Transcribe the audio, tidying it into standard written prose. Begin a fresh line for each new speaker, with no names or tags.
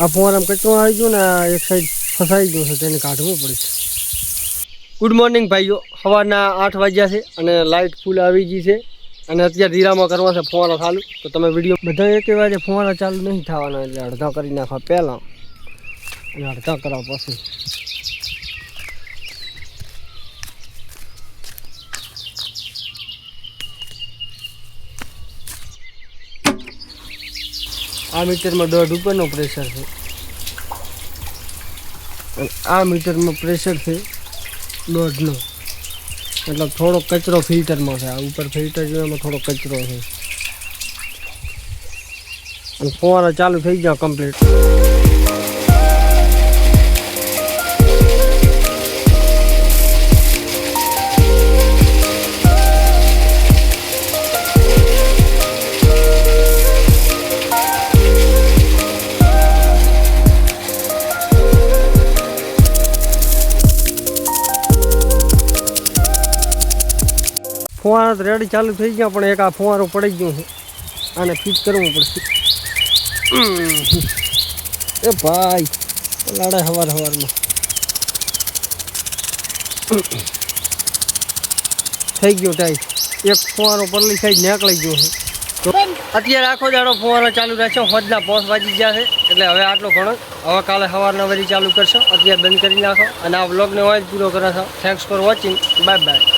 આ ફુવારામાં કચરો આવી ગયો ને આ એક સાઈડ ફસાઈ ગયો છે તેને કાઢવું પડશે. ગુડ મોર્નિંગ ભાઈઓ, સવારના 8 વાગ્યા છે અને લાઇટ ફૂલ આવી ગઈ છે અને અત્યારે ધીરામાં કરવા છે ફુવારા ચાલુ. તો તમે વિડીયો બધા એક વાગે ફુવારા ચાલુ નહીં થવાના, એટલે અડધા કરી નાખવા પહેલાં અને અડધા કરવા પછી. આ મીટરમાં 1.5 ઉપરનો પ્રેશર છે અને આ મીટરમાં પ્રેશર છે 1.5નો, મતલબ થોડોક કચરો ફિલ્ટરમાં છે. આ ઉપર ફિલ્ટર જોવામાં થોડો કચરો છે અને ફુવારા ચાલુ થઈ ગયા કમ્પ્લીટ. ફુવારા તો રેડી ચાલુ થઈ ગયા, પણ એક આ ફુવારો પડી ગયો છે, આને ફિટ કરવું પડશે. એ ભાઈ લાડે સવારમાં થઈ ગયો ટાઈટ. એક ફુવારો પરલી સાઈડ નીકળી ગયો છે. તો અત્યારે આખો દાડો ફુવારો ચાલુ રહેશે. હોજના 5 વાગી ગયા છે એટલે હવે આટલો ઘણો. હવે કાલે સવારના વરી ચાલુ કરશો. અત્યારે બંધ કરી નાખો અને આ વ્લોગને હોય પૂરો કરો છો. Thanks for watching. Bye bye.